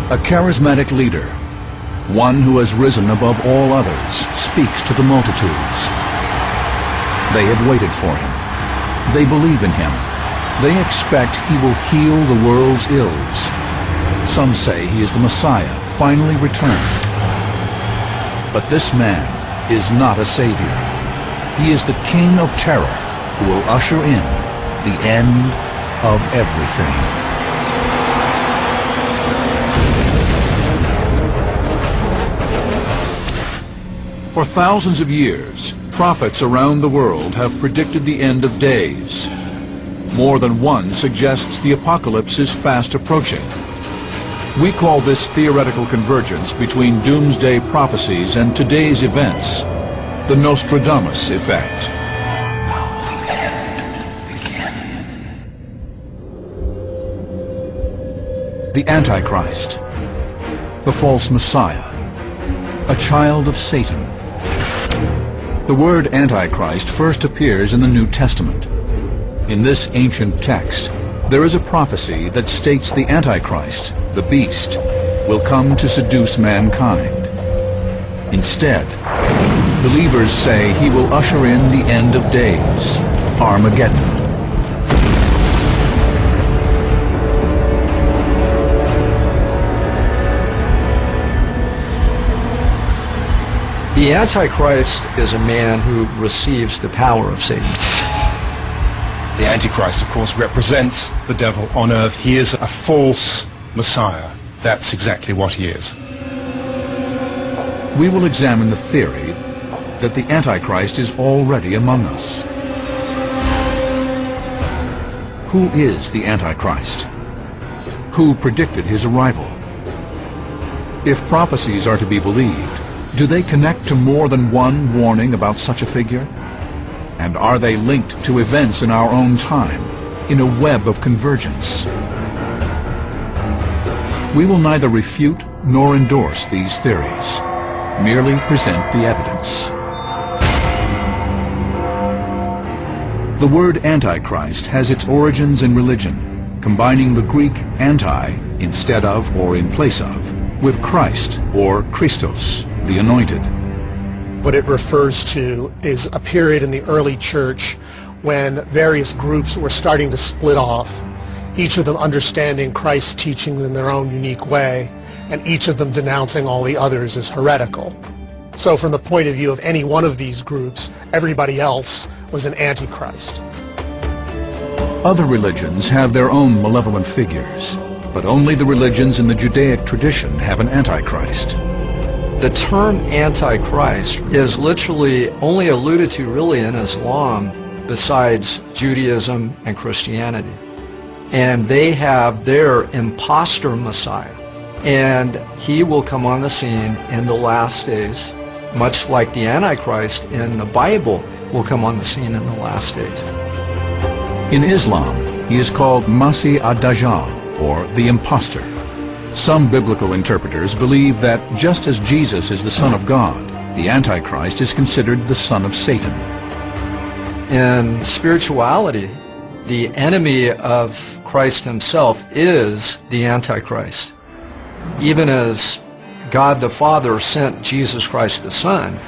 A charismatic leader, one who has risen above all others, speaks to the multitudes. They have waited for him. They believe in him. They expect he will heal the world's ills. Some say he is the Messiah, finally returned. But this man is not a savior. He is the King of Terror who will usher in the end of everything. For thousands of years, prophets around the world have predicted the end of days. More than one suggests the apocalypse is fast approaching. We call this theoretical convergence between doomsday prophecies and today's events the Nostradamus effect. The end begin. The Antichrist, the false Messiah, a child of Satan. The word Antichrist first appears in the New Testament. In this ancient text, there is a prophecy that states the Antichrist, the beast, will come to seduce mankind. Instead, believers say he will usher in the end of days, Armageddon. The Antichrist is a man who receives the power of Satan. The Antichrist, of course, represents the devil on earth. He is a false Messiah. That's exactly what he is. We will examine the theory that the Antichrist is already among us. Who is the Antichrist? Who predicted his arrival? If prophecies are to be believed, do they connect to more than one warning about such a figure? And are they linked to events in our own time, in a web of convergence? We will neither refute nor endorse these theories, merely present the evidence. The word Antichrist has its origins in religion, combining the Greek anti, instead of or in place of, with Christ or Christos, the anointed. What it refers to is a period in the early church when various groups were starting to split off, each of them understanding Christ's teachings in their own unique way, and each of them denouncing all the others as heretical. So from the point of view of any one of these groups, everybody else was an antichrist. Other religions have their own malevolent figures, but only the religions in the Judaic tradition have an Antichrist. The term Antichrist is literally only alluded to really in Islam besides Judaism and Christianity. And they have their imposter Messiah. And he will come on the scene in the last days, much like the Antichrist in the Bible will come on the scene in the last days. In Islam, he is called Masih ad-Dajjal, or the impostor. Some biblical interpreters believe that just as Jesus is the Son of God, the Antichrist is considered the son of Satan. In spirituality, the enemy of Christ himself is the Antichrist. Even as God the Father sent Jesus Christ the Son,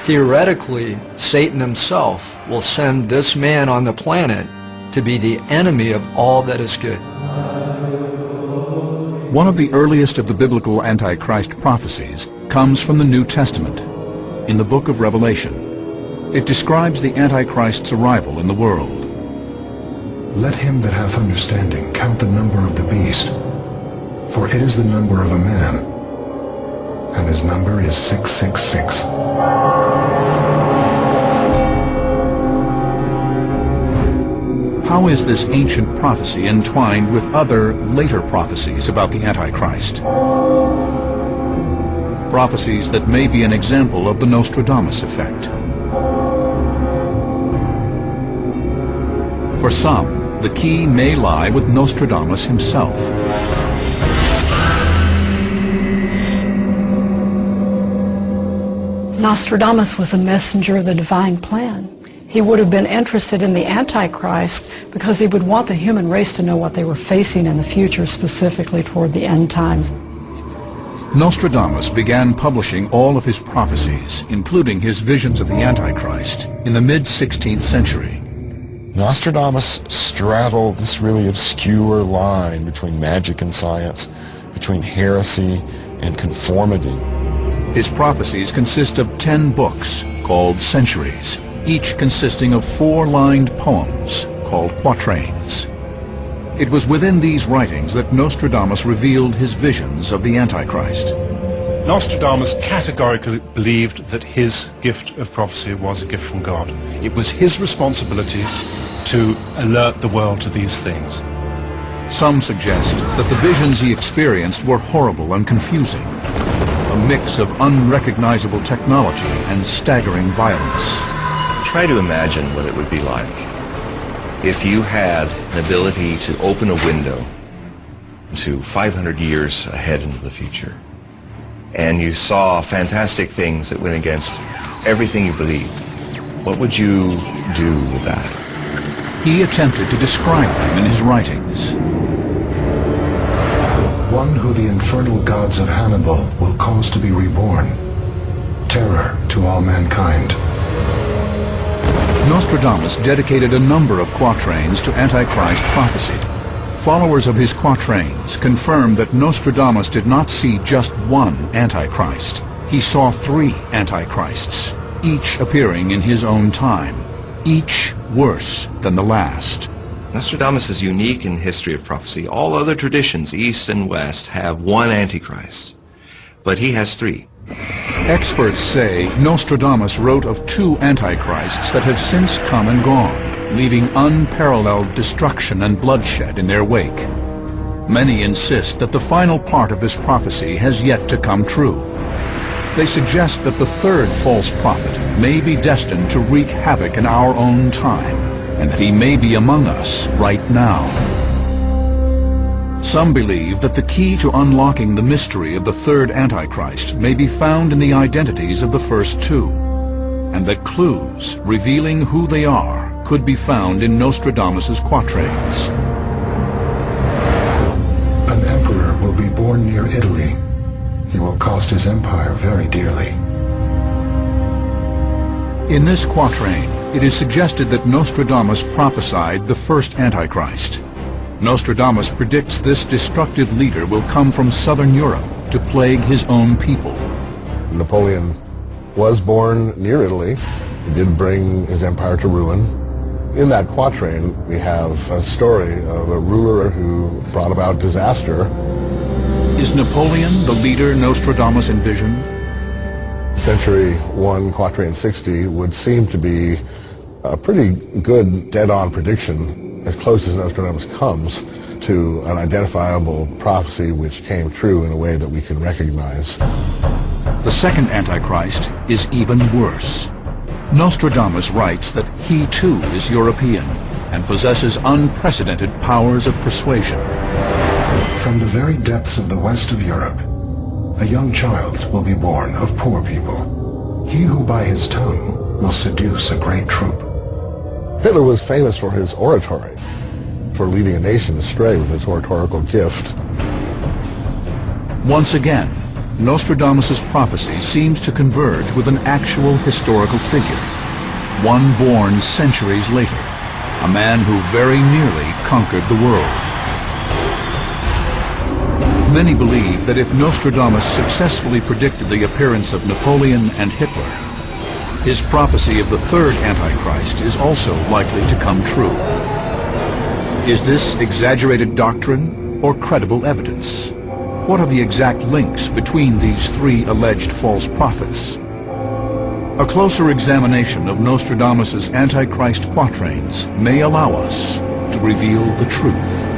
theoretically, Satan himself will send this man on the planet to be the enemy of all that is good. One of the earliest of the biblical Antichrist prophecies comes from the New Testament, in the book of Revelation. It describes the Antichrist's arrival in the world. Let him that hath understanding count the number of the beast, for it is the number of a man, and his number is 666. How is this ancient prophecy entwined with other later prophecies about the Antichrist? Prophecies that may be an example of the Nostradamus effect. For some, the key may lie with Nostradamus himself. Nostradamus was a messenger of the divine plan. He would have been interested in the Antichrist because he would want the human race to know what they were facing in the future, specifically toward the end times. Nostradamus began publishing all of his prophecies, including his visions of the Antichrist, in the mid-16th century. Nostradamus straddled this really obscure line between magic and science, between heresy and conformity. His prophecies consist of 10 books called centuries, each consisting of 4-lined poems called quatrains. It was within these writings that Nostradamus revealed his visions of the Antichrist. Nostradamus categorically believed that his gift of prophecy was a gift from God. It was his responsibility to alert the world to these things. Some suggest that the visions he experienced were horrible and confusing, a mix of unrecognizable technology and staggering violence. Try to imagine what it would be like if you had an ability to open a window to 500 years ahead into the future, and you saw fantastic things that went against everything you believed. What would you do with that? He attempted to describe them in his writings. One who the infernal gods of Hannibal will cause to be reborn, terror to all mankind. Nostradamus dedicated a number of quatrains to Antichrist prophecy. Followers of his quatrains confirmed that Nostradamus did not see just one Antichrist. He saw 3 Antichrists, each appearing in his own time, each worse than the last. Nostradamus is unique in the history of prophecy. All other traditions, East and West, have one Antichrist, but he has 3. Experts say Nostradamus wrote of 2 Antichrists that have since come and gone, leaving unparalleled destruction and bloodshed in their wake. Many insist that the final part of this prophecy has yet to come true. They suggest that the 3rd false prophet may be destined to wreak havoc in our own time, and that he may be among us right now. Some believe that the key to unlocking the mystery of the 3rd Antichrist may be found in the identities of the first 2, and that clues revealing who they are could be found in Nostradamus's quatrains. An emperor will be born near Italy. He will cost his empire very dearly. In this quatrain, it is suggested that Nostradamus prophesied the first Antichrist. Nostradamus predicts this destructive leader will come from southern Europe to plague his own people. Napoleon was born near Italy. He did bring his empire to ruin. In that quatrain, we have a story of a ruler who brought about disaster. Is Napoleon the leader Nostradamus envisioned? Century 1, quatrain 60 would seem to be a pretty good dead-on prediction, as close as Nostradamus comes to an identifiable prophecy which came true in a way that we can recognize. The second Antichrist is even worse. Nostradamus writes that he too is European and possesses unprecedented powers of persuasion. From the very depths of the west of Europe, a young child will be born of poor people. He who by his tongue will seduce a great troop. Hitler was famous for his oratory, for leading a nation astray with his oratorical gift. Once again, Nostradamus's prophecy seems to converge with an actual historical figure, one born centuries later, a man who very nearly conquered the world. Many believe that if Nostradamus successfully predicted the appearance of Napoleon and Hitler, his prophecy of the 3rd Antichrist is also likely to come true. Is this exaggerated doctrine or credible evidence? What are the exact links between these 3 alleged false prophets? A closer examination of Nostradamus's Antichrist quatrains may allow us to reveal the truth.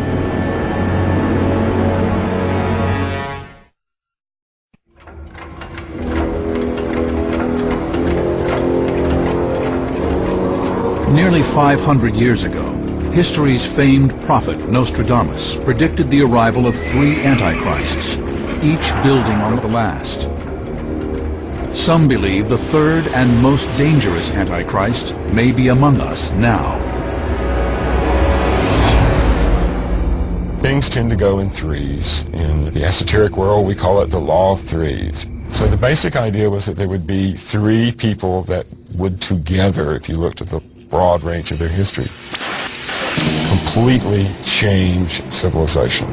Nearly 500 years ago, history's famed prophet Nostradamus predicted the arrival of 3 antichrists, each building on the last. Some believe the 3rd and most dangerous antichrist may be among us now. things tend to go in threes. In the esoteric world, we call it the law of threes. So the basic idea was that there would be three people that would together, if you looked at the broad range of their history, completely change civilization.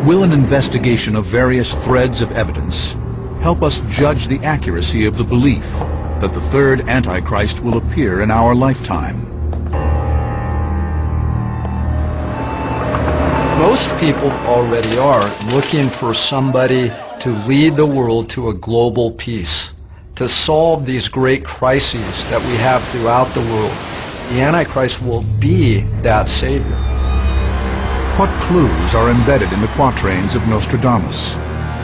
Will an investigation of various threads of evidence help us judge the accuracy of the belief that the third Antichrist will appear in our lifetime? Most people already are looking for somebody to lead the world to a global peace, to solve these great crises that we have throughout the world. The Antichrist will be that savior. What clues are embedded in the quatrains of Nostradamus?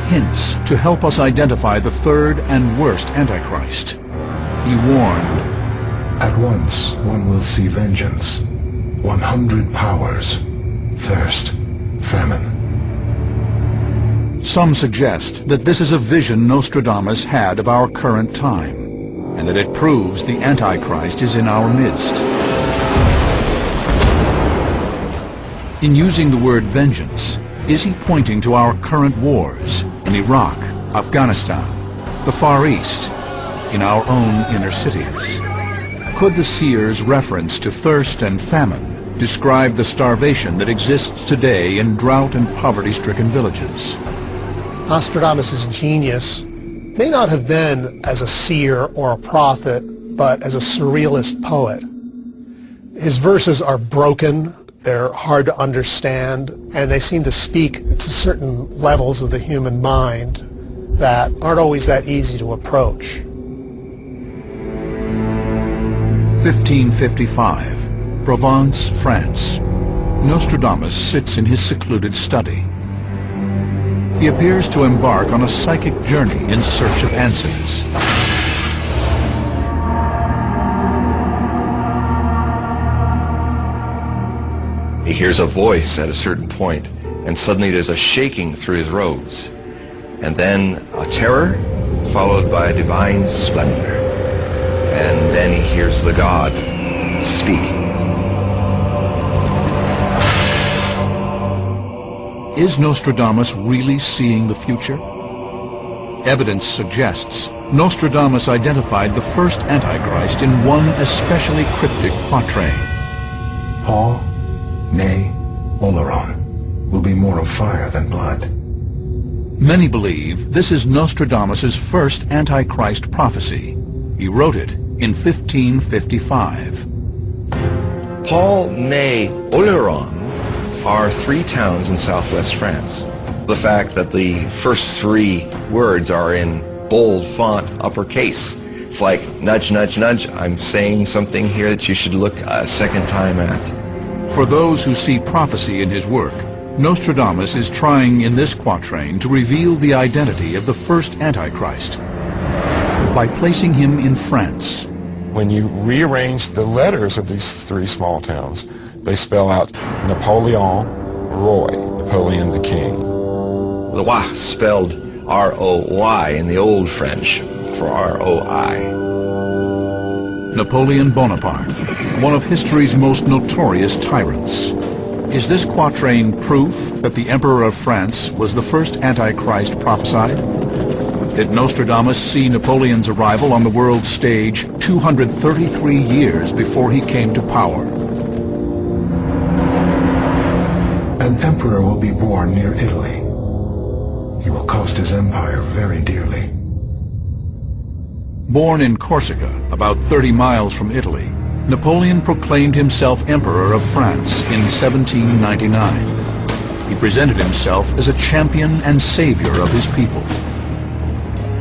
Hints to help us identify the third and worst Antichrist. He warned, At once one will see vengeance, 100 powers, thirst, famine. Some suggest that this is a vision Nostradamus had of our current time, and that it proves the Antichrist is in our midst. In using the word vengeance, is he pointing to our current wars in Iraq, Afghanistan, the Far East, in our own inner cities? Could the seer's reference to thirst and famine describe the starvation that exists today in drought and poverty-stricken villages? Nostradamus' genius may not have been as a seer or a prophet, but as a surrealist poet. His verses are broken, they're hard to understand, and they seem to speak to certain levels of the human mind that aren't always that easy to approach. 1555, Provence, France. Nostradamus sits in his secluded study. He appears to embark on a psychic journey in search of answers. He hears a voice at a certain point, and suddenly there's a shaking through his robes, and then a terror followed by a divine splendor, and then he hears the God speaking. Is Nostradamus really seeing the future? Evidence suggests Nostradamus identified the first Antichrist in one especially cryptic quatrain. Paul, nay, Oleron, will be more of fire than blood. Many believe this is Nostradamus's first Antichrist prophecy. He wrote it in 1555. Paul, nay, Oleron are three towns in southwest France. The fact that the first three words are in bold font, uppercase. It's like, nudge, nudge, nudge, I'm saying something here that you should look a second time at. For those who see prophecy in his work, Nostradamus is trying in this quatrain to reveal the identity of the first Antichrist by placing him in France. When you rearrange the letters of these three small towns, they spell out Napoleon Roy, Napoleon the King. The Y spelled R-O-Y in the old French for R-O-I. Napoleon Bonaparte, one of history's most notorious tyrants. Is this quatrain proof that the Emperor of France was the first Antichrist prophesied? Did Nostradamus see Napoleon's arrival on the world stage 233 years before he came to power? An emperor will be born near Italy. He will cost his empire very dearly. Born in Corsica, about 30 miles from Italy, Napoleon proclaimed himself Emperor of France in 1799. He presented himself as a champion and savior of his people.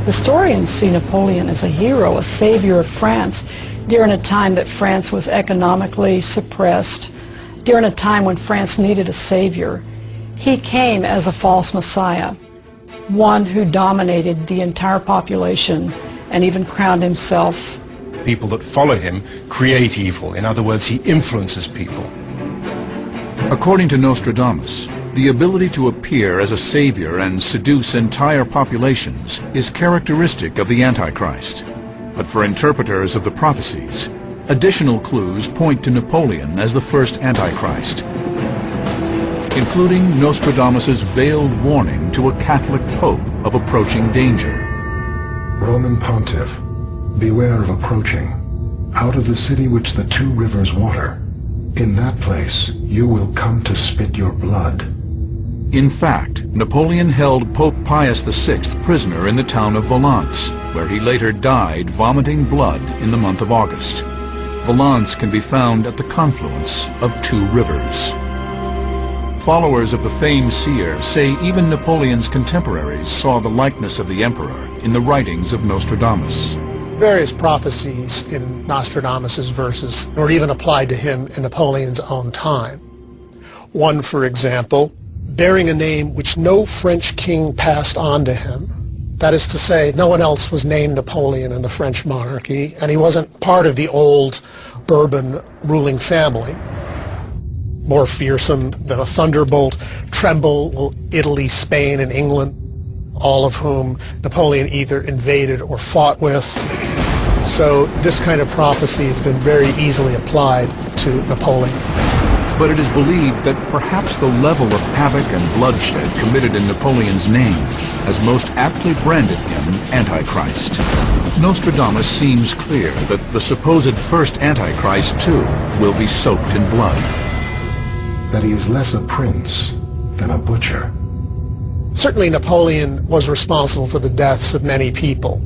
Historians see Napoleon as a hero, a savior of France, during a time that France was economically suppressed, during a time when France needed a savior. He came as a false messiah, one who dominated the entire population and even crowned himself. People that follow him create evil. In other words, he influences people. According to Nostradamus, the ability to appear as a savior and seduce entire populations is characteristic of the Antichrist. But for interpreters of the prophecies, additional clues point to Napoleon as the first Antichrist. including Nostradamus' veiled warning to a Catholic Pope of approaching danger. Roman Pontiff, beware of approaching. Out of the city which the two rivers water, in that place you will come to spit your blood. In fact, Napoleon held Pope Pius VI prisoner in the town of Valence, where he later died vomiting blood in the month of August. Valence can be found at the confluence of two rivers. Followers of the famed seer say even Napoleon's contemporaries saw the likeness of the emperor in the writings of Nostradamus. Various prophecies in Nostradamus' verses were even applied to him in Napoleon's own time. One, for example, bearing a name which no French king passed on to him. That is to say, no one else was named Napoleon in the French monarchy, and he wasn't part of the old Bourbon ruling family. More fearsome than a thunderbolt, tremble Italy, Spain, and England, all of whom Napoleon either invaded or fought with. So this kind of prophecy has been very easily applied to Napoleon. But it is believed that perhaps the level of havoc and bloodshed committed in Napoleon's name has most aptly branded him Antichrist. Nostradamus seems clear that the supposed first Antichrist, too, will be soaked in blood. That he is less a prince than a butcher. Certainly Napoleon was responsible for the deaths of many people.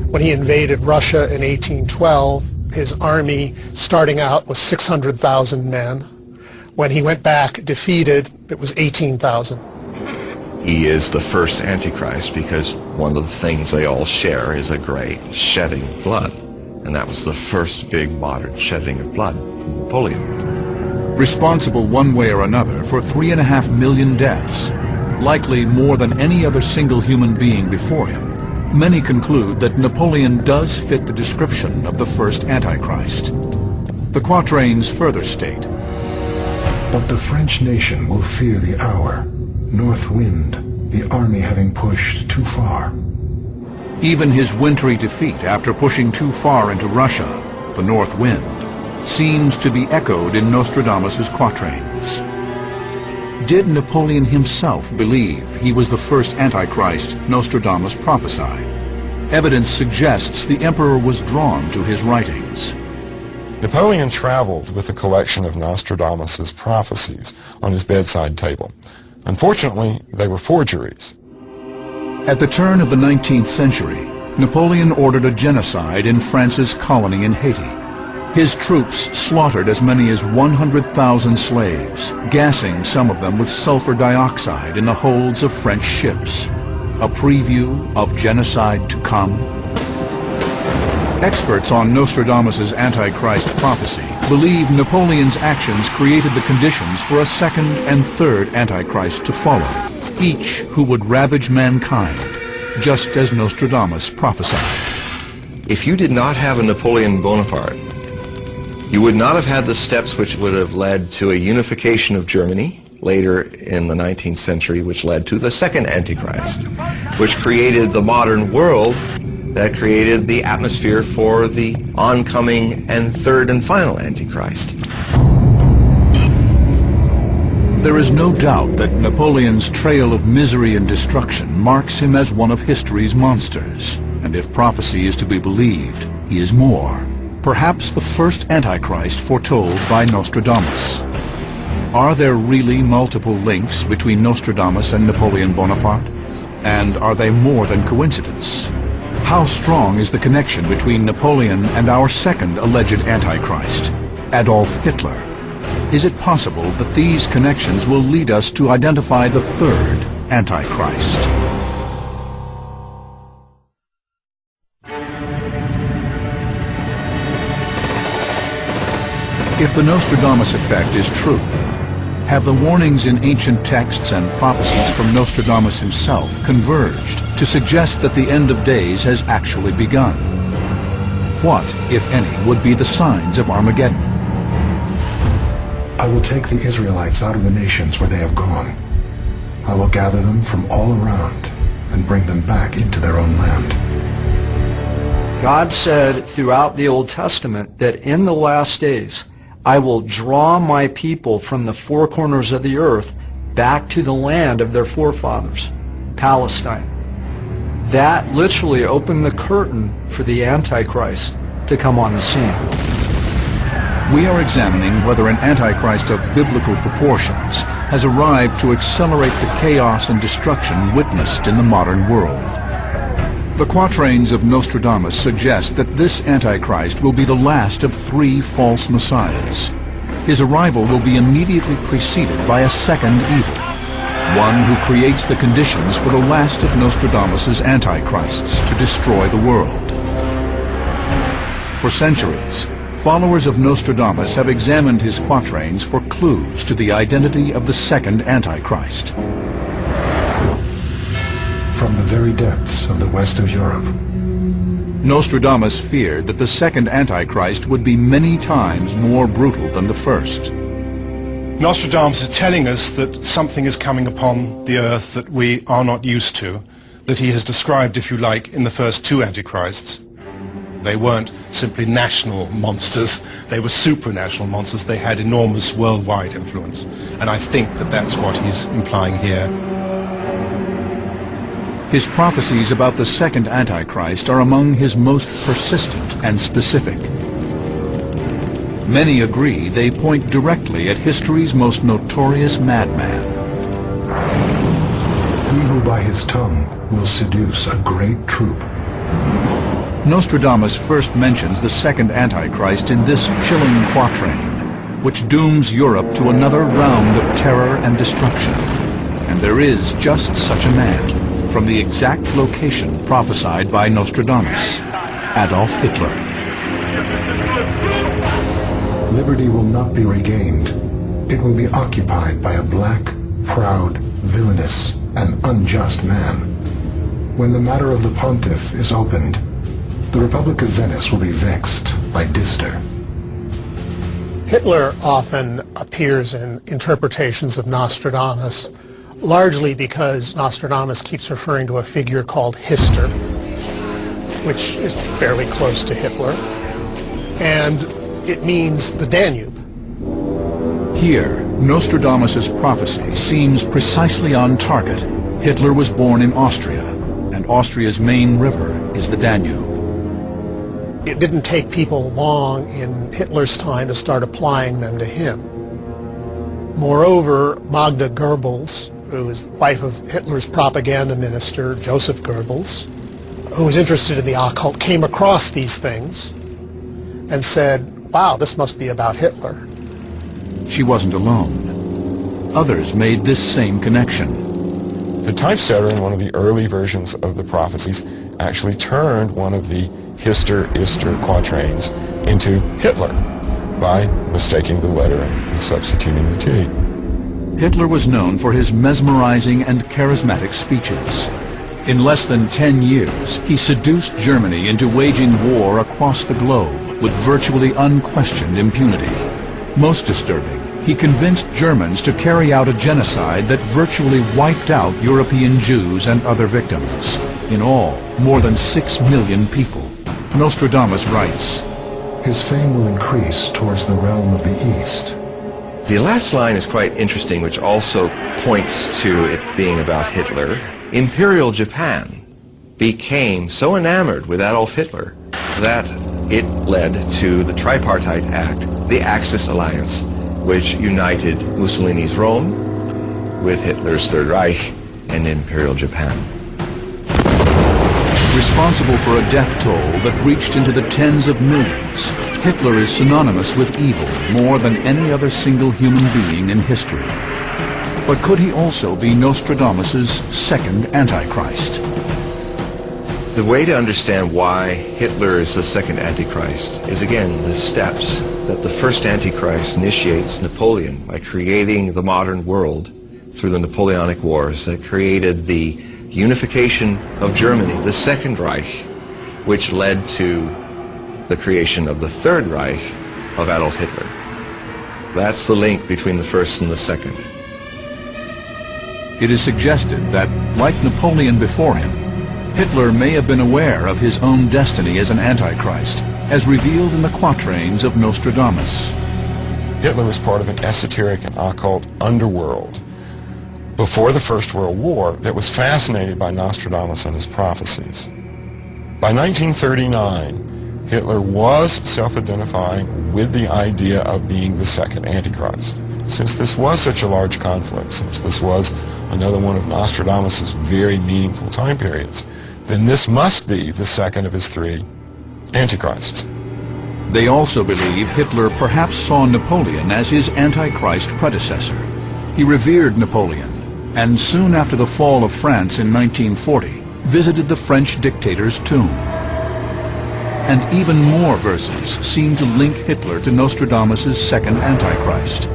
When he invaded Russia in 1812, his army starting out was 600,000 men. When he went back defeated, it was 18,000. He is the first Antichrist because one of the things they all share is a great shedding of blood. And that was the first big modern shedding of blood from Napoleon. Responsible one way or another for 3.5 million deaths, likely more than any other single human being before him, many conclude that Napoleon does fit the description of the first Antichrist. The quatrains further state, "But the French nation will fear the hour, north wind, the army having pushed too far." Even his wintry defeat after pushing too far into Russia, the north wind, seems to be echoed in Nostradamus' quatrains. Did Napoleon himself believe he was the first Antichrist Nostradamus prophesied? Evidence suggests the emperor was drawn to his writings. Napoleon traveled with a collection of Nostradamus' prophecies on his bedside table. Unfortunately, they were forgeries. At the turn of the 19th century, Napoleon ordered a genocide in France's colony in Haiti. His troops slaughtered as many as 100,000 slaves, gassing some of them with sulfur dioxide in the holds of French ships. A preview of genocide to come? Experts on Nostradamus' Antichrist prophecy believe Napoleon's actions created the conditions for a second and third Antichrist to follow, each who would ravage mankind, just as Nostradamus prophesied. If you did not have a Napoleon Bonaparte, you would not have had the steps which would have led to a unification of Germany later in the 19th century, which led to the second Antichrist, which created the modern world that created the atmosphere for the oncoming and third and final Antichrist. There is no doubt that Napoleon's trail of misery and destruction marks him as one of history's monsters, and if prophecy is to be believed, he is more. Perhaps the first Antichrist foretold by Nostradamus. Are there really multiple links between Nostradamus and Napoleon Bonaparte? And are they more than coincidence? How strong is the connection between Napoleon and our second alleged Antichrist, Adolf Hitler? Is it possible that these connections will lead us to identify the third Antichrist? If the Nostradamus effect is true, have the warnings in ancient texts and prophecies from Nostradamus himself converged to suggest that the end of days has actually begun? What, if any, would be the signs of Armageddon? I will take the Israelites out of the nations where they have gone. I will gather them from all around and bring them back into their own land. God said throughout the Old Testament that in the last days, I will draw my people from the four corners of the earth back to the land of their forefathers, Palestine. That literally opened the curtain for the Antichrist to come on the scene. We are examining whether an Antichrist of biblical proportions has arrived to accelerate the chaos and destruction witnessed in the modern world. The quatrains of Nostradamus suggest that this Antichrist will be the last of 3 false messiahs. His arrival will be immediately preceded by a second evil, one who creates the conditions for the last of Nostradamus's Antichrists to destroy the world. For centuries, followers of Nostradamus have examined his quatrains for clues to the identity of the second Antichrist. From the very depths of the west of Europe, Nostradamus feared that the second Antichrist would be many times more brutal than the first. Nostradamus is telling us that something is coming upon the earth that we are not used to, that he has described, if you like, in the first 2 Antichrists. They weren't simply national monsters, they were supranational monsters. They had enormous worldwide influence. And I think that that's what he's implying here. His prophecies about the second Antichrist are among his most persistent and specific. Many agree they point directly at history's most notorious madman. he who by his tongue will seduce a great troop. Nostradamus first mentions the second Antichrist in this chilling quatrain, which dooms Europe to another round of terror and destruction. And there is just such a man, from the exact location prophesied by Nostradamus, Adolf Hitler. Liberty will not be regained. It will be occupied by a black, proud, villainous, and unjust man. When the matter of the pontiff is opened, the Republic of Venice will be vexed by Dister. Hitler often appears in interpretations of Nostradamus, largely because Nostradamus keeps referring to a figure called Hister, which is fairly close to Hitler, and it means the Danube. Here, Nostradamus's prophecy seems precisely on target. Hitler was born in Austria, and Austria's main river is the Danube. It didn't take people long in Hitler's time to start applying them to him. Moreover, Magda Goebbels, who is the wife of Hitler's propaganda minister, Joseph Goebbels, who was interested in the occult, came across these things and said, wow, this must be about Hitler. She wasn't alone. Others made this same connection. The typesetter in one of the early versions of the prophecies actually turned one of the Hister-Ister quatrains into Hitler by mistaking the letter and substituting the T. Hitler was known for his mesmerizing and charismatic speeches. In less than 10 years, he seduced Germany into waging war across the globe with virtually unquestioned impunity. Most disturbing, he convinced Germans to carry out a genocide that virtually wiped out European Jews and other victims. In all, more than 6 million people. Nostradamus writes, His fame will increase towards the realm of the East. The last line is quite interesting, which also points to it being about Hitler. Imperial Japan became so enamored with Adolf Hitler that it led to the Tripartite Act, the Axis Alliance, which united Mussolini's Rome with Hitler's Third Reich and Imperial Japan. Responsible for a death toll that reached into the tens of millions, Hitler is synonymous with evil more than any other single human being in history. But could he also be Nostradamus's second Antichrist? The way to understand why Hitler is the second Antichrist is, again, the steps that the first Antichrist initiates Napoleon by creating the modern world through the Napoleonic Wars that created the unification of Germany, the Second Reich, which led to the creation of the Third Reich of Adolf Hitler. That's the link between the first and the second. It is suggested that, like Napoleon before him, Hitler may have been aware of his own destiny as an Antichrist, as revealed in the quatrains of Nostradamus. Hitler was part of an esoteric and occult underworld before the First World War that was fascinated by Nostradamus and his prophecies. By 1939, Hitler was self-identifying with the idea of being the second Antichrist. Since this was such a large conflict, since this was another one of Nostradamus' very meaningful time periods, then this must be the second of his three Antichrists. They also believe Hitler perhaps saw Napoleon as his Antichrist predecessor. He revered Napoleon, and soon after the fall of France in 1940, visited the French dictator's tomb. And even more verses seem to link Hitler to Nostradamus' second Antichrist.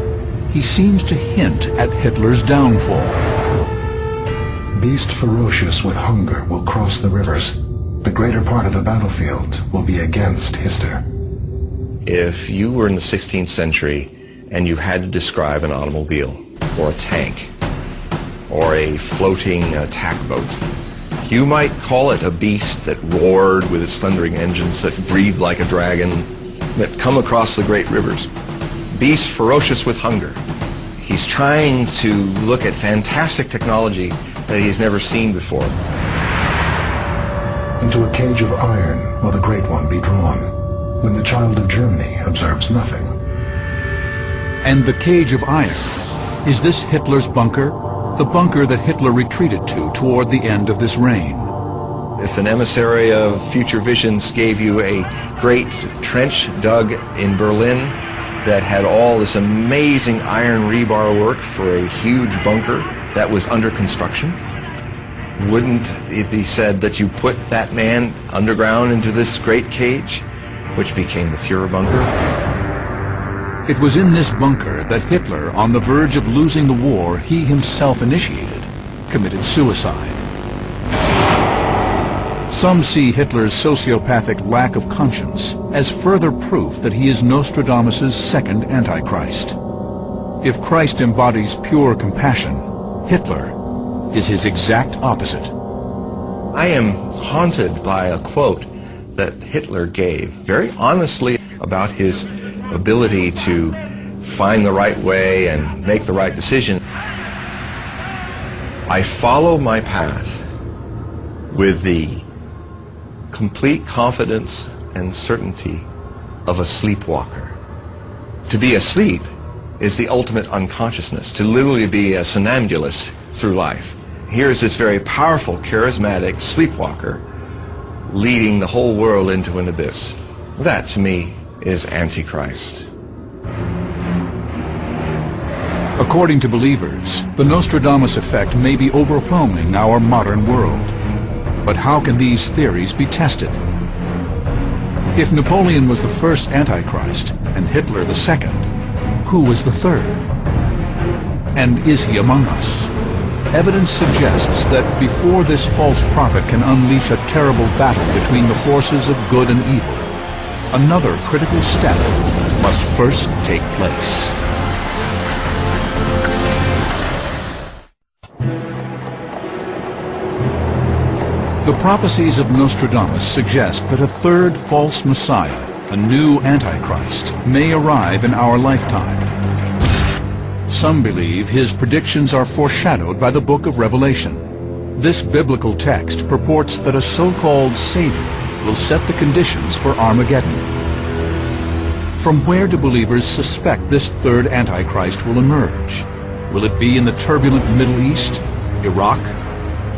He seems to hint at Hitler's downfall. Beast ferocious with hunger will cross the rivers. The greater part of the battlefield will be against Hister. If you were in the 16th century and you had to describe an automobile or a tank or a floating attack boat, you might call it a beast that roared with its thundering engines, that breathed like a dragon, that come across the great rivers. Beast ferocious with hunger. He's trying to look at fantastic technology that he's never seen before. Into a cage of iron will the Great One be drawn, when the child of Germany observes nothing. And the cage of iron, is this Hitler's bunker? The bunker that Hitler retreated to toward the end of this reign. If an emissary of future visions gave you a great trench dug in Berlin that had all this amazing iron rebar work for a huge bunker that was under construction, wouldn't it be said that you put that man underground into this great cage, which became the Führer bunker? It was in this bunker that Hitler, on the verge of losing the war he himself initiated, committed suicide. Some see Hitler's sociopathic lack of conscience as further proof that he is Nostradamus' second Antichrist. If Christ embodies pure compassion, Hitler is his exact opposite. I am haunted by a quote that Hitler gave very honestly about his ability to find the right way and make the right decision. I follow my path with the complete confidence and certainty of a sleepwalker. To be asleep is the ultimate unconsciousness, to literally be a somnambulist through life. Here's this very powerful, charismatic sleepwalker leading the whole world into an abyss. That, to me, is Antichrist. According to believers, the Nostradamus effect may be overwhelming our modern world. But how can these theories be tested? If Napoleon was the first Antichrist and Hitler the second, who was the third? And is he among us? Evidence suggests that before this false prophet can unleash a terrible battle between the forces of good and evil, another critical step must first take place. The prophecies of Nostradamus suggest that a third false Messiah, a new Antichrist, may arrive in our lifetime. Some believe his predictions are foreshadowed by the book of Revelation. This biblical text purports that a so-called Savior will set the conditions for Armageddon. From where do believers suspect this third Antichrist will emerge? Will it be in the turbulent Middle East, Iraq,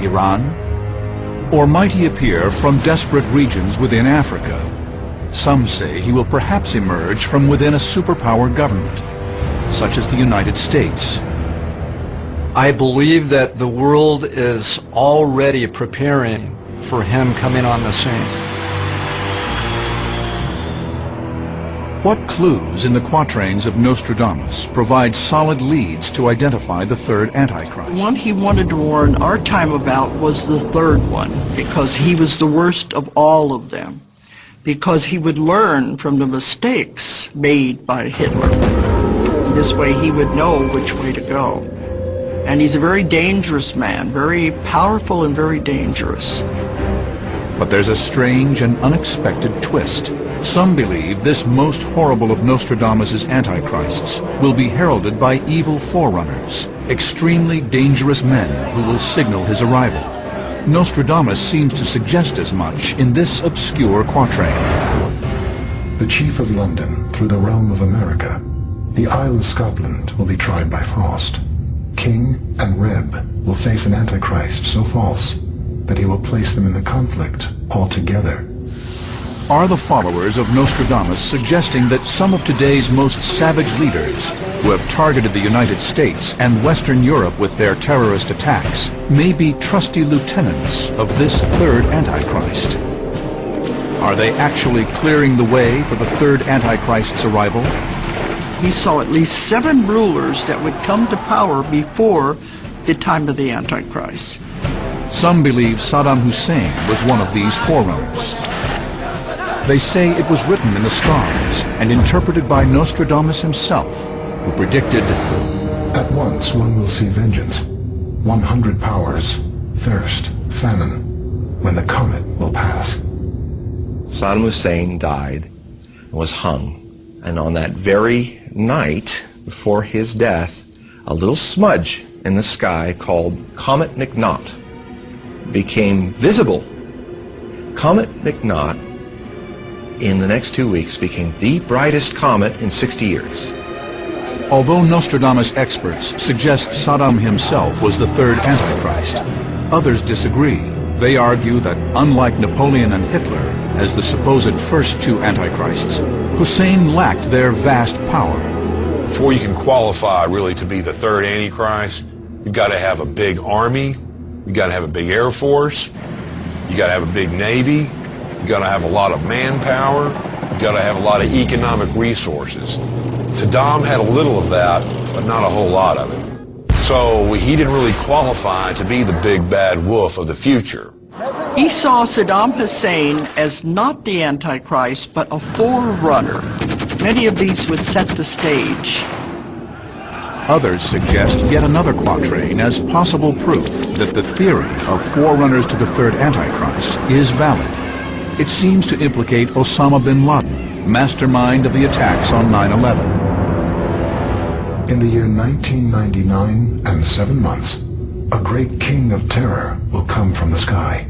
Iran? Or might he appear from desperate regions within Africa? Some say he will perhaps emerge from within a superpower government, such as the United States. I believe that the world is already preparing for him coming on the scene. What clues in the quatrains of Nostradamus provide solid leads to identify the third Antichrist? The one he wanted to warn our time about was the third one, because he was the worst of all of them, because he would learn from the mistakes made by Hitler. This way he would know which way to go. And he's a very dangerous man, very powerful and very dangerous. But there's a strange and unexpected twist. Some believe this most horrible of Nostradamus' antichrists will be heralded by evil forerunners, extremely dangerous men who will signal his arrival. Nostradamus seems to suggest as much in this obscure quatrain. The chief of London, through the realm of America, the Isle of Scotland will be tried by frost. King and Reb will face an antichrist so false that he will place them in the conflict altogether. Are the followers of Nostradamus suggesting that some of today's most savage leaders, who have targeted the United States and Western Europe with their terrorist attacks, may be trusty lieutenants of this third Antichrist? Are they actually clearing the way for the third Antichrist's arrival? He saw at least 7 rulers that would come to power before the time of the Antichrist. Some believe Saddam Hussein was one of these forerunners. They say it was written in the stars and interpreted by Nostradamus himself, who predicted, At once one will see vengeance, 100 powers, thirst, famine, when the comet will pass. Saddam Hussein died and was hung. And on that very night before his death, a little smudge in the sky called Comet McNaught became visible. Comet McNaught, in the next 2 weeks, became the brightest comet in 60 years. Although Nostradamus experts suggest Saddam himself was the third Antichrist, others disagree. They argue that, unlike Napoleon and Hitler, as the supposed first 2 Antichrists, Hussein lacked their vast power. Before you can qualify really to be the third Antichrist, you've got to have a big army, you've got to have a big air force, you've got to have a big navy, you've got to have a lot of manpower, you've got to have a lot of economic resources. Saddam had a little of that, but not a whole lot of it. So he didn't really qualify to be the big bad wolf of the future. He saw Saddam Hussein as not the Antichrist, but a forerunner. Many of these would set the stage. Others suggest yet another quatrain as possible proof that the theory of forerunners to the third Antichrist is valid. It seems to implicate Osama bin Laden, mastermind of the attacks on 9/11. In the year 1999 and 7 months, a great king of terror will come from the sky.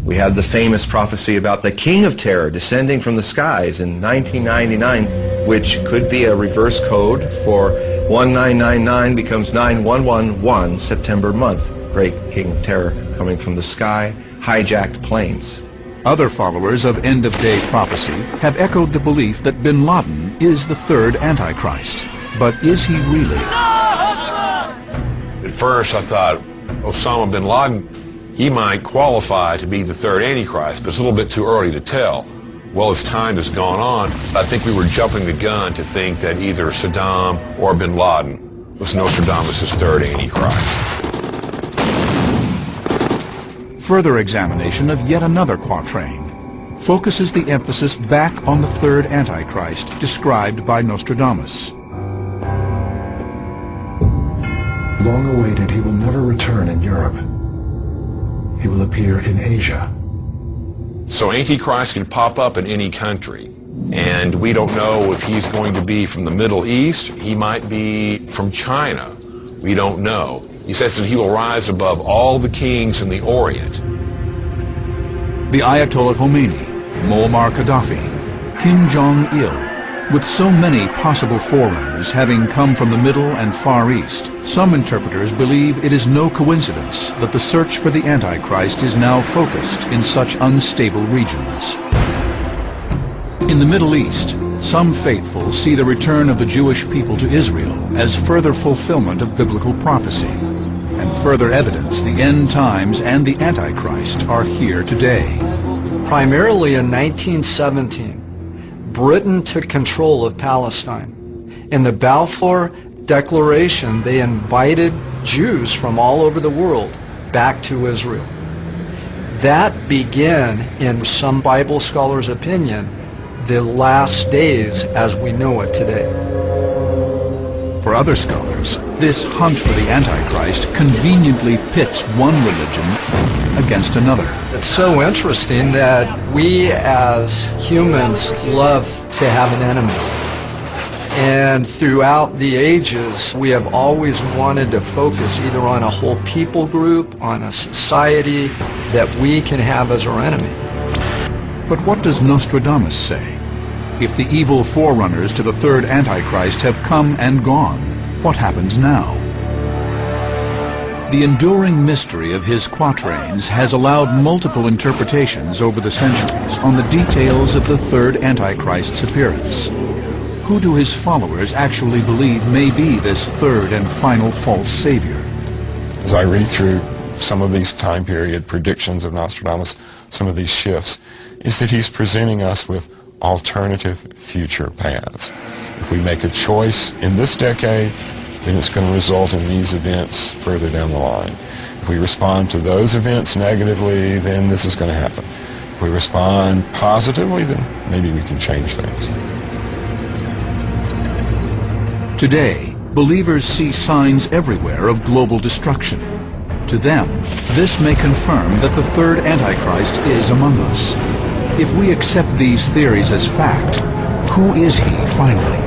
We had the famous prophecy about the King of Terror descending from the skies in 1999, which could be a reverse code for 1999 becomes 9111 September month. Great King of Terror coming from the sky, hijacked planes. Other followers of end-of-day prophecy have echoed the belief that bin Laden is the third Antichrist. But is he really? At first I thought Osama bin Laden, he might qualify to be the third Antichrist, but it's a little bit too early to tell. Well, as time has gone on, I think we were jumping the gun to think that either Saddam or bin Laden was Nostradamus' third Antichrist. Further examination of yet another quatrain focuses the emphasis back on the third Antichrist described by Nostradamus. Long awaited, he will never return in Europe. He will appear in Asia. So Antichrist can pop up in any country, and we don't know if he's going to be from the Middle East. He might be from China. We don't know. He says that he will rise above all the kings in the Orient. The Ayatollah Khomeini, Muammar Gaddafi, Kim Jong-il, with so many possible forerunners having come from the Middle and Far East, some interpreters believe it is no coincidence that the search for the Antichrist is now focused in such unstable regions. In the Middle East, some faithful see the return of the Jewish people to Israel as further fulfillment of biblical prophecy, and further evidence the end times and the Antichrist are here today. Primarily in 1917, Britain took control of Palestine. In the Balfour Declaration, they invited Jews from all over the world back to Israel. That began, in some Bible scholars' opinion, the last days as we know it today. For other scholars, This hunt for the Antichrist conveniently pits one religion against another. It's so interesting that we as humans love to have an enemy. And throughout the ages, we have always wanted to focus either on a whole people group, on a society that we can have as our enemy. But what does Nostradamus say? If the evil forerunners to the third Antichrist have come and gone, what happens now? The enduring mystery of his quatrains has allowed multiple interpretations over the centuries on the details of the third Antichrist's appearance. Who do his followers actually believe may be this third and final false savior? As I read through some of these time period predictions of Nostradamus, some of these shifts, is that he's presenting us with alternative future paths. If we make a choice in this decade, then it's going to result in these events further down the line. If we respond to those events negatively, then this is going to happen. If we respond positively, then maybe we can change things. Today, believers see signs everywhere of global destruction. To them, this may confirm that the third Antichrist is among us. If we accept these theories as fact, who is he finally?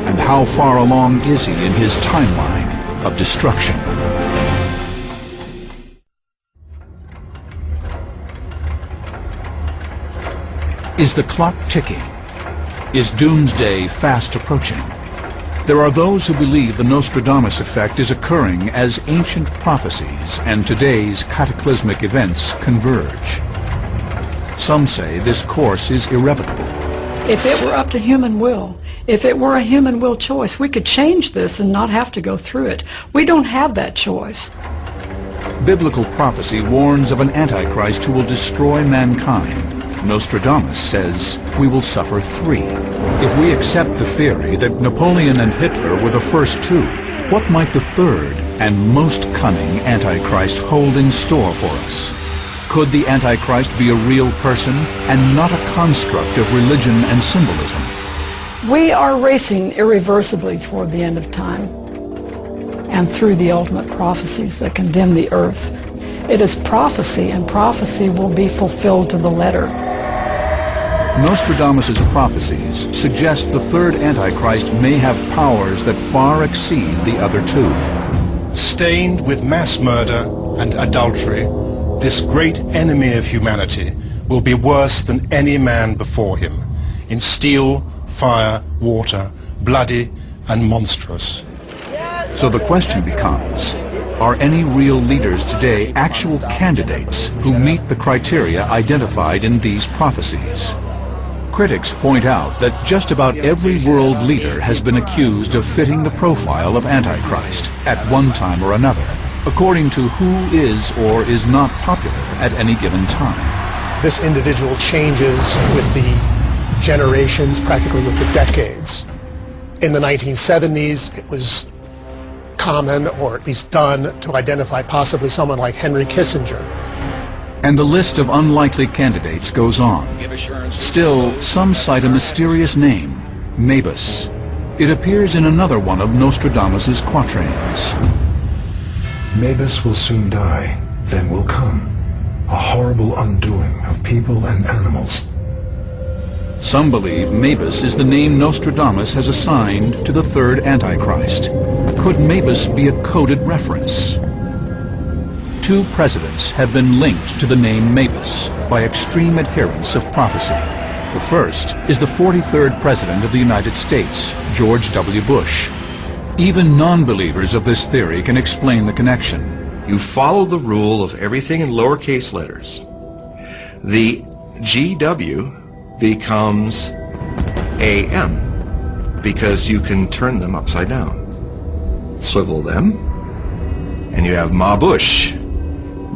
And how far along is he in his timeline of destruction? Is the clock ticking? Is doomsday fast approaching? There are those who believe the Nostradamus effect is occurring as ancient prophecies and today's cataclysmic events converge. Some say this course is irrevocable. If it were up to human will, if it were a human will choice, we could change this and not have to go through it. We don't have that choice. Biblical prophecy warns of an Antichrist who will destroy mankind. Nostradamus says we will suffer 3. If we accept the theory that Napoleon and Hitler were the first 2, what might the third and most cunning Antichrist hold in store for us? Could the Antichrist be a real person and not a construct of religion and symbolism? We are racing irreversibly toward the end of time and through the ultimate prophecies that condemn the earth. It is prophecy, and prophecy will be fulfilled to the letter. Nostradamus' prophecies suggest the third Antichrist may have powers that far exceed the other 2. Stained with mass murder and adultery, this great enemy of humanity will be worse than any man before him, in steel, fire, water, bloody and monstrous. So the question becomes, are any real leaders today actual candidates who meet the criteria identified in these prophecies? Critics point out that just about every world leader has been accused of fitting the profile of Antichrist at one time or another, according to who is or is not popular at any given time. This individual changes with the generations, practically with the decades. In the 1970s, it was common, or at least done, to identify possibly someone like Henry Kissinger. And the list of unlikely candidates goes on. Still, some cite a mysterious name, Mabus. It appears in another one of Nostradamus' quatrains. Mabus will soon die, then will come a horrible undoing of people and animals. Some believe Mabus is the name Nostradamus has assigned to the third Antichrist. Could Mabus be a coded reference? 2 presidents have been linked to the name Mabus by extreme adherents of prophecy. The first is the 43rd President of the United States, George W. Bush. Even non-believers of this theory can explain the connection. You follow the rule of everything in lowercase letters. The GW becomes AM because you can turn them upside down. Swivel them, and you have Ma Bush.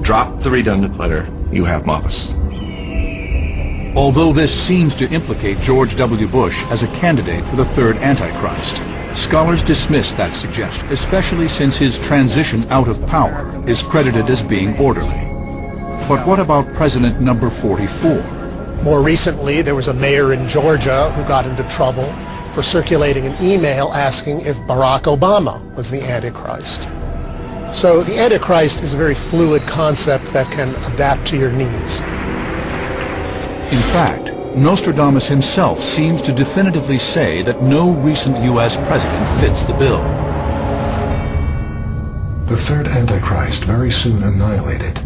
Drop the redundant letter, you have Mabus. Although this seems to implicate George W. Bush as a candidate for the third Antichrist, scholars dismiss that suggestion, especially since his transition out of power is credited as being orderly. But what about President number 44? More recently, there was a mayor in Georgia who got into trouble were circulating an email asking if Barack Obama was the Antichrist. So the Antichrist is a very fluid concept that can adapt to your needs. In fact, Nostradamus himself seems to definitively say that no recent U.S. president fits the bill. The third Antichrist very soon annihilated.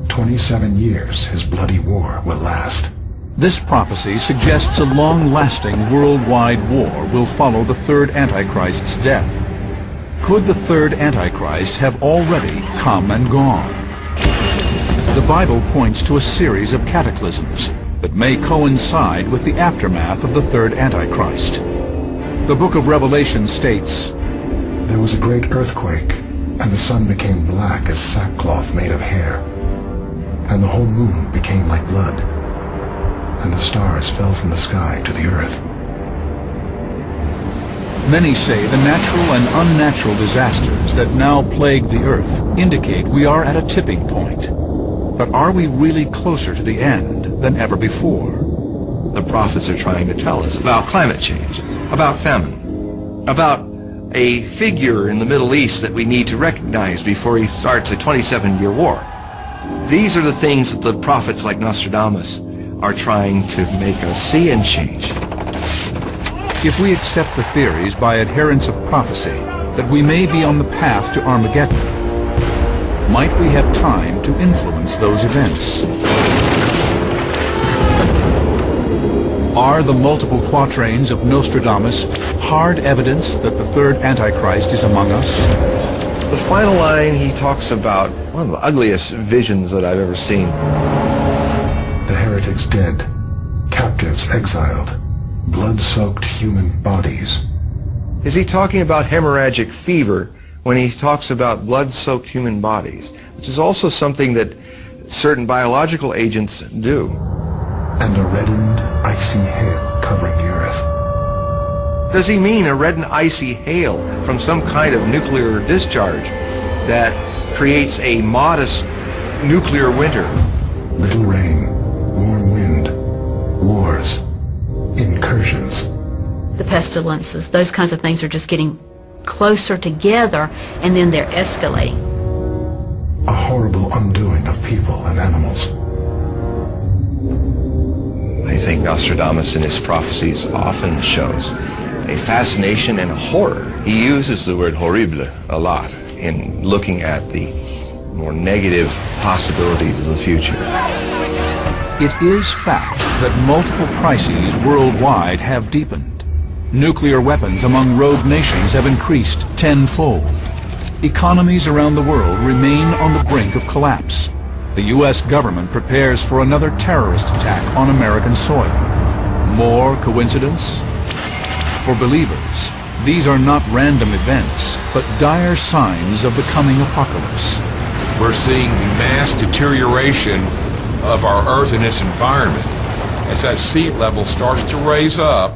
27 years his bloody war will last. This prophecy suggests a long-lasting worldwide war will follow the third Antichrist's death. Could the third Antichrist have already come and gone? The Bible points to a series of cataclysms that may coincide with the aftermath of the third Antichrist. The book of Revelation states, There was a great earthquake, and the sun became black as sackcloth made of hair, and the whole moon became like blood, and the stars fell from the sky to the earth. Many say the natural and unnatural disasters that now plague the earth indicate we are at a tipping point. But are we really closer to the end than ever before? The prophets are trying to tell us about climate change, about famine, about a figure in the Middle East that we need to recognize before he starts a 27-year war. These are the things that the prophets like Nostradamus are trying to make us see and change. If we accept the theories by adherents of prophecy that we may be on the path to Armageddon, might we have time to influence those events? Are the multiple quatrains of Nostradamus hard evidence that the third Antichrist is among us? The final line, he talks about one of the ugliest visions that I've ever seen. The heretics dead, captives exiled, blood-soaked human bodies. Is he talking about hemorrhagic fever when he talks about blood-soaked human bodies, which is also something that certain biological agents do? And a reddened, icy hail covering the earth. Does he mean a red and icy hail from some kind of nuclear discharge that creates a modest nuclear winter? Little rain, warm wind, wars, incursions. The pestilences, those kinds of things are just getting closer together, and then they're escalating. A horrible undoing of people and animals. I think Nostradamus in his prophecies often shows a fascination and a horror. He uses the word horrible a lot in looking at the more negative possibilities of the future. It is fact that multiple crises worldwide have deepened. Nuclear weapons among rogue nations have increased tenfold. Economies around the world remain on the brink of collapse. The U.S. government prepares for another terrorist attack on American soil. More coincidence? For believers, these are not random events, but dire signs of the coming apocalypse. We're seeing the mass deterioration of our Earth and its environment. As that sea level starts to raise up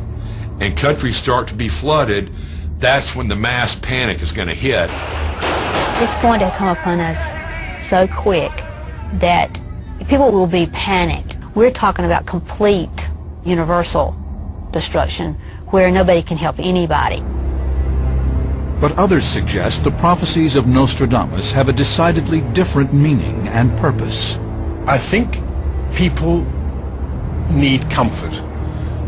and countries start to be flooded, that's when the mass panic is going to hit. It's going to come upon us so quick that people will be panicked. We're talking about complete universal destruction where nobody can help anybody. But others suggest the prophecies of Nostradamus have a decidedly different meaning and purpose. I think people need comfort.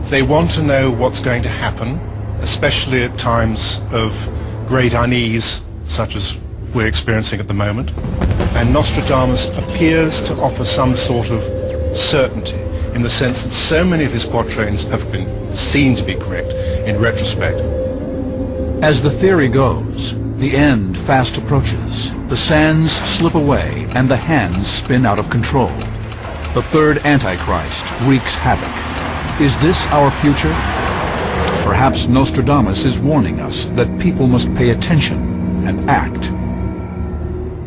They want to know what's going to happen, especially at times of great unease, such as we're experiencing at the moment. And Nostradamus appears to offer some sort of certainty, in the sense that so many of his quatrains have been seen to be correct in retrospect. As the theory goes, the end fast approaches, the sands slip away, and the hands spin out of control. The third Antichrist wreaks havoc. Is this our future? Perhaps Nostradamus is warning us that people must pay attention and act.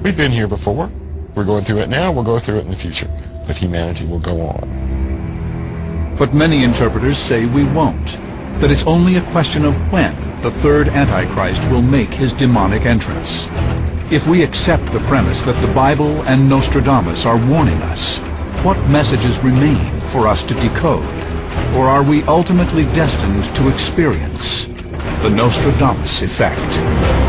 We've been here before. We're going through it now. We'll go through it in the future. But humanity will go on. But many interpreters say we won't, that it's only a question of when the third Antichrist will make his demonic entrance. If we accept the premise that the Bible and Nostradamus are warning us, what messages remain for us to decode? Or are we ultimately destined to experience The Nostradamus Effect.